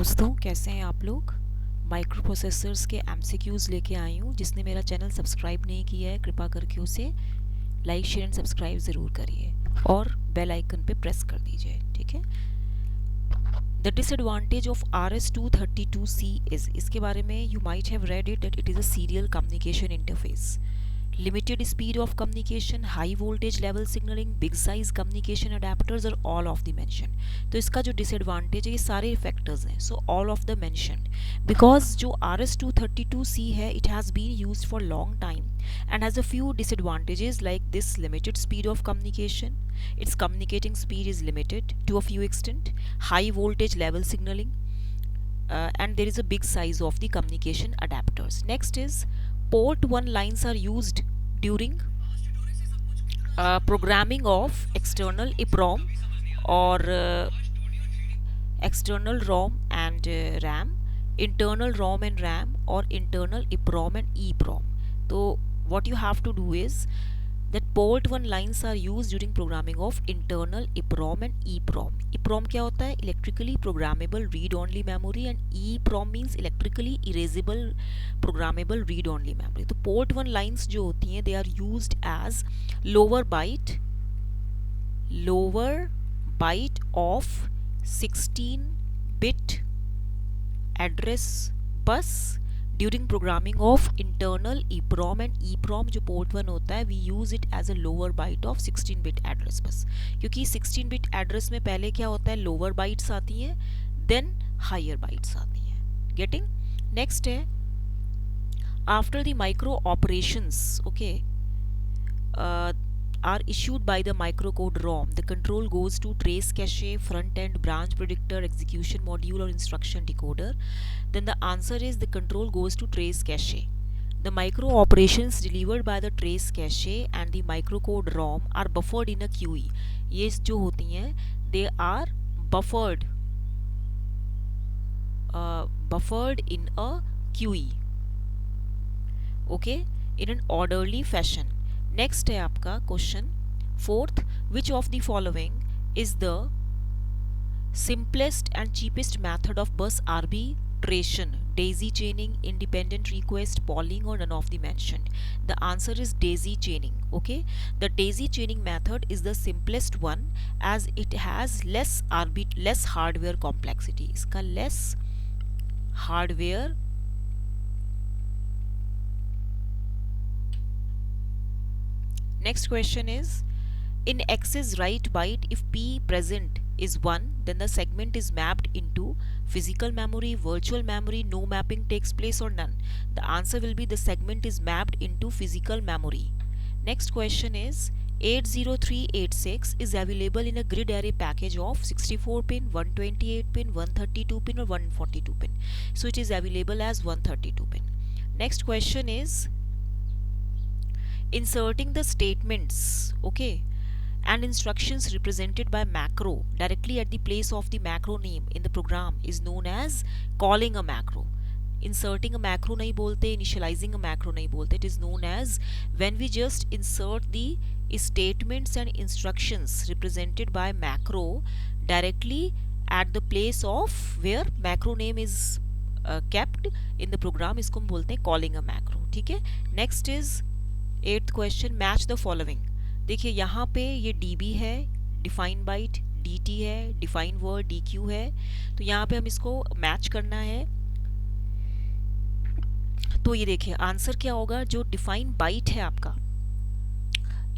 दोस्तों कैसे हैं आप लोग। माइक्रो प्रोसेसर्स के एमसीक्यूज लेके आई हूँ। जिसने मेरा चैनल सब्सक्राइब नहीं किया है कृपा करके उसे लाइक शेयर एंड सब्सक्राइब ज़रूर करिए और बेल आइकन पे प्रेस कर दीजिए, ठीक है। The disadvantage of RS-232C is, इसके बारे में you might have read it that it is a serial communication interface, limited speed of communication, high voltage level signaling, big size communication adapters are all of the mentioned. तो इसका जो disadvantage है ये सारे factors हैं, so all of the mentioned. Because जो RS-232C है it has been used for long time and has a few disadvantages like this limited speed of communication, its communicating speed is limited to a few extent, high voltage level signaling, and there is a big size of the communication adapters. Next is port 1 lines are used during programming of external EPROM or external ROM and RAM, internal ROM and RAM or internal EPROM and EPROM. So what you have to do is that port 1 lines are used during programming of internal EPROM and EPROM. EPROM क्या होता है? Electrically programmable read only memory and EPROM means electrically erasable programmable read only memory. तो port 1 lines जो होती हैं they are used as lower byte of 16-bit address bus during programming of internal EPROM and EPROM जो port 1 होता है we use it as a lower byte of 16-bit address bus, क्योंकि 16-bit address में पहले क्या होता है lower bytes आती हैं then higher bytes आती हैं. Getting? Next है after the micro operations are issued by the microcode ROM, the control goes to trace cache, front end, branch predictor, execution module or instruction decoder. Then the answer is the control goes to trace cache. The micro operations delivered by the trace cache and the microcode ROM are buffered in a QE. ये जो होती हैं they are buffered in a QE, okay, in an orderly fashion. Next है आपका question fourth, which of the following is the simplest and cheapest method of बस arbitration, daisy chaining, independent request, polling or none of the mentioned. The answer is daisy chaining. Okay, the daisy chaining method is the simplest one as it has less hardware complexity. इसका less hardware Next question is, in X's right byte, if P present is 1, then the segment is mapped into physical memory, virtual memory, no mapping takes place or none. The answer will be the segment is mapped into physical memory. Next question is, 80386 is available in a grid array package of 64 pin, 128 pin, 132 pin or 142 pin. So it is available as 132 pin. Next question is, inserting the statements and instructions represented by macro directly at the place of the macro name in the program is known as calling a macro. Inserting a macro नहीं बोलते, initializing a macro नहीं बोलते. It is known as when we just insert the statements and instructions represented by macro directly at the place of where macro name is kept in the program, इसको हम बोलते हैं calling a macro. ठीक है. Next is 8th question, match the following. देखिए यहाँ पे ये DB है, डिफाइन बाइट, DT है, डिफाइन वर्ड, DQ है. तो यहाँ पे हम इसको मैच करना है. तो ये देखिए आंसर क्या होगा. जो डिफाइन बाइट है आपका,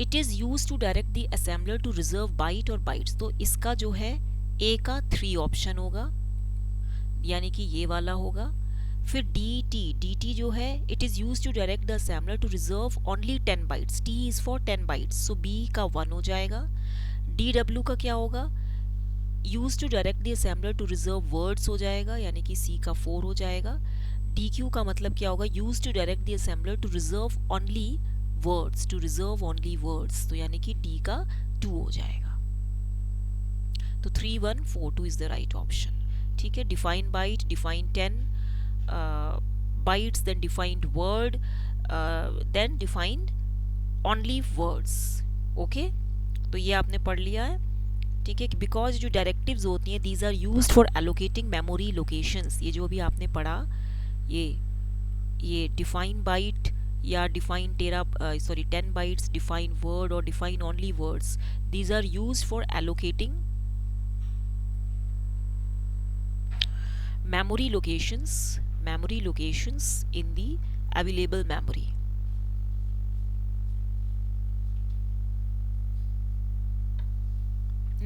it is use to direct the assembler to reserve byte और बाइट्स. तो इसका जो है ए का 3 ऑप्शन होगा, यानी कि ये वाला होगा. फिर dt जो है it is use to direct the assembler to reserve only 10 bytes. t is for 10 bytes, so b का 1 हो जाएगा. dw का क्या होगा, use to direct the assembler to reserve words हो जाएगा, यानी कि c का 4 हो जाएगा. dq का मतलब क्या होगा, use to direct the assembler to reserve only words, तो यानी कि d का 2 हो जाएगा. तो 3142 इज द राइट ऑप्शन. ठीक है. Define byte, define 10 bytes, then defined word, then defined only words. Okay, तो ये आपने पढ़ लिया है. ठीक है, बिकॉज जो डायरेक्टिव्स होती हैं these are used for allocating memory locations. ये जो अभी आपने पढ़ा, ये डिफाइन बाइट या define tera sorry 10 bytes, define word और define only words, these are used for allocating memory locations in the available memory.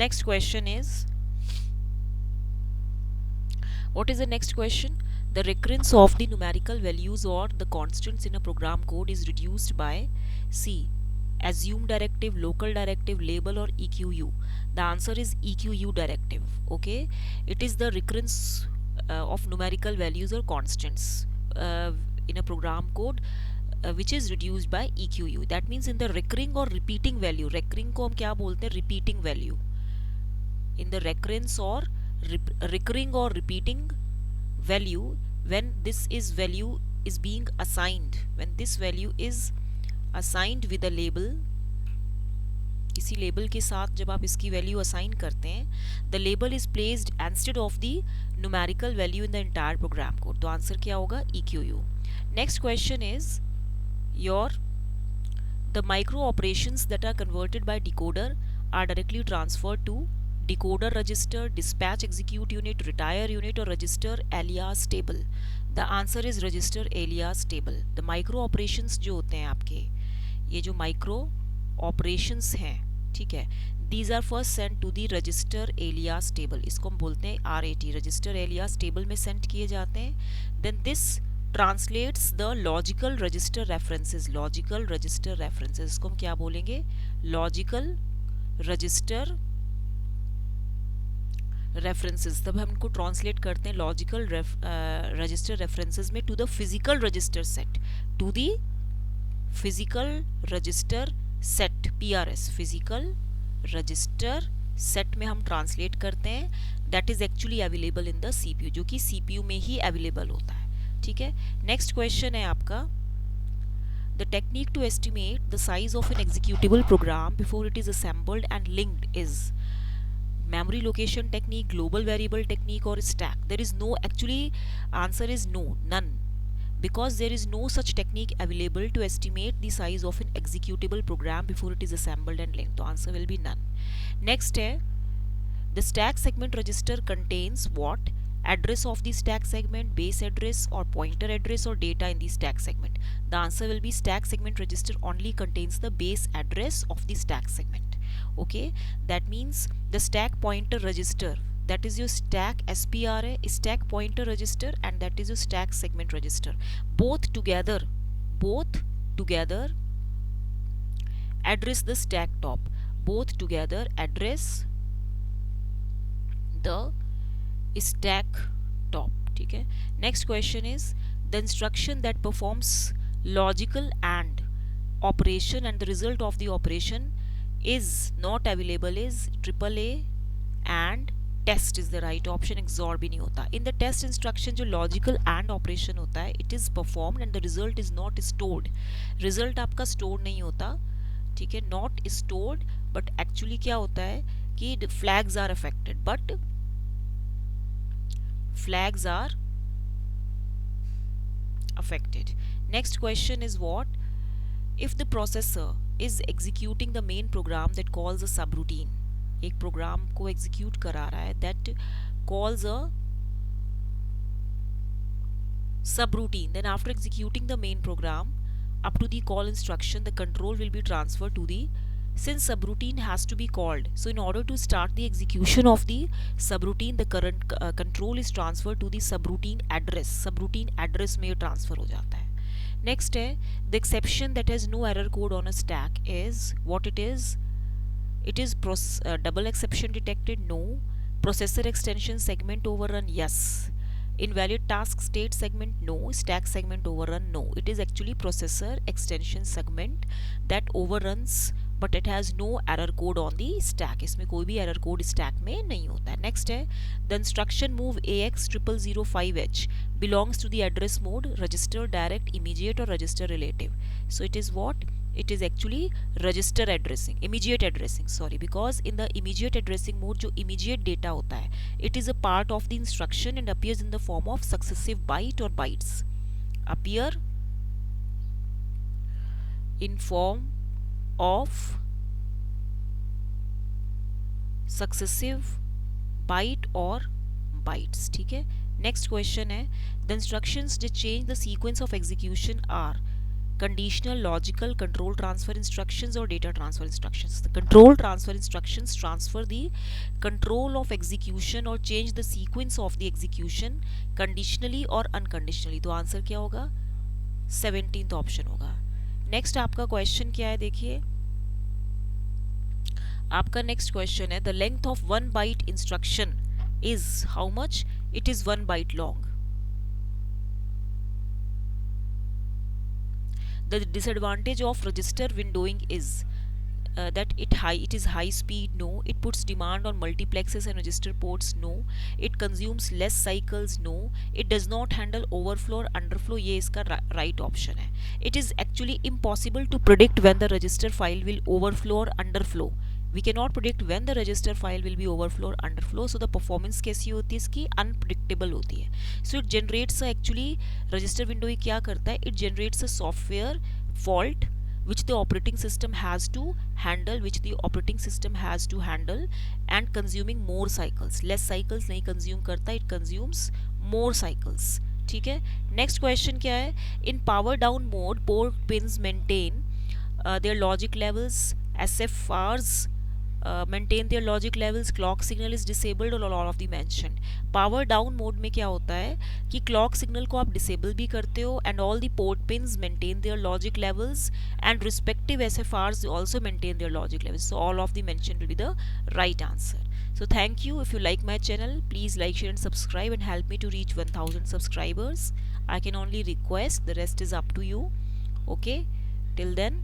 Next question is, what is the next question? The recurrence of the numerical values or the constants in a program code is reduced by C. Assume directive, local directive, label or EQU. The answer is EQU directive. Okay, it is the recurrence of numerical values or constants in a program code which is reduced by EQU. That means in the recurring or repeating value, recurring को हम क्या बोलते हैं, repeating value. In the recurrence or recurring or repeating value, when this is value is being assigned, when this value is assigned with a label, इसी label के साथ जब आप इसकी वैल्यू असाइन करते हैं, the label is placed instead of the numerical value in the entire program code. तो answer क्या होगा, EQU. Next question is your the micro operations that are converted by decoder are directly transferred to decoder register, dispatch execute unit, retire unit और register alias table. The answer is register alias table. The micro operations जो होते हैं आपके, ये जो micro operations हैं, ठीक है, these are first send to the register alias table. इसको हम बोलते हैं RAT, रजिस्टर एलियास टेबल में सेंड किए जाते हैं. Then this translates the logical register references. Logical register references इसको हम क्या बोलेंगे, लॉजिकल रजिस्टर रेफरेंसेस. तब हम इनको ट्रांसलेट करते हैं लॉजिकल रजिस्टर रेफरेंसेस में to the physical register set, to the physical register set, PRS, physical register set में हम ट्रांसलेट करते हैं. That is actually available in the CPU, जो कि CPU में ही अवेलेबल होता है. ठीक है, नेक्स्ट क्वेश्चन है आपका, the technique to estimate the size of an executable program before it is assembled and linked is memory location technique, global variable technique or stack. There is no, actually answer is no, none, because there is no such technique available to estimate the size of an executable program before it is assembled and linked. So answer will be none. Next है, the stack segment register contains what? Address of the stack segment, base address or pointer address or data in the stack segment. The answer will be stack segment register only contains the base address of the stack segment. Okay, that means the stack pointer register, that is your stack SPRA, stack pointer register, and that is your stack segment register. Both together address the stack top. Both together address the stack top. ठीक है, next question is, the instruction that performs logical AND operation and the result of the operation is not available is AAA and test is the right option. XOR भी नहीं होता. In the test instruction जो logical AND operation होता है, it is performed and the result is not stored. result आपका stored नहीं होता, ठीक है, not stored, but actually क्या होता है कि flags are affected, but flags are affected. Next question is what? If the processor is executing the main program that calls a subroutine, एक प्रोग्राम को एग्जीक्यूट करा रहा है that calls a subroutine, then after executing the main program up to the call instruction, the control will be transferred to the, since subroutine has to be called, so in order to start the execution of the subroutine, the current control is transferred to the subroutine address. subroutine address में transfer हो जाता है. Next है, the exception that has no error code on a stack is what it is? It is double exception detected, no. Processor extension segment overrun, yes. Invalid task state segment, no. Stack segment overrun, no. It is actually processor extension segment that overruns, but it has no error code on the stack. इसमें कोई भी error code stack में नहीं होता है. Next है, the instruction move AX 0005H belongs to the address mode, register direct, immediate or register relative. So it is what? it is actually register addressing, immediate addressing, sorry, because in the immediate addressing mode जो immediate data होता है, it is a part of the instruction and appears in the form of successive byte or bytes, appear in form of successive byte or bytes. ठीक है, next question है, the instructions that change the sequence of execution are conditional, logical, control transfer instructions or data transfer instructions. The control transfer instructions transfer the control of execution or change the sequence of the execution conditionally or unconditionally. तो answer क्या होगा? 17th option होगा. Next आपका question क्या है, देखिए आपका next question है, the length of 1 byte instruction is how much? It is 1 byte long. The disadvantage of register windowing is that it is high speed, no. It puts demand on multiplexes and register ports, no. It consumes less cycles, no. It does not handle overflow or underflow, ये इसका right option है. It is actually impossible to predict when the register file will overflow or underflow. We cannot predict when the register file will be overflow or underflow, so the performance कैसी होती है इसकी? Unpredictable होती है. So it generates actually register window ही क्या करता है? It generates a software fault which the operating system has to handle and consuming more cycles. Less cycles नहीं consume करता, it consumes more cycles. ठीक है, next question क्या है? In power down mode, port pins maintain their logic levels, SFRs maintain their logic levels, clock signal is disabled और all of the mentioned. Power down mode में क्या होता है कि clock signal को आप disable भी करते हो and all the port pins maintain their logic levels and respective SFRs also maintain their logic levels. So all of the mentioned will be the right answer. So thank you. If you like my channel, please like, share and subscribe and help me to reach 1000 subscribers. I can only request, the rest is up to you. Okay, till then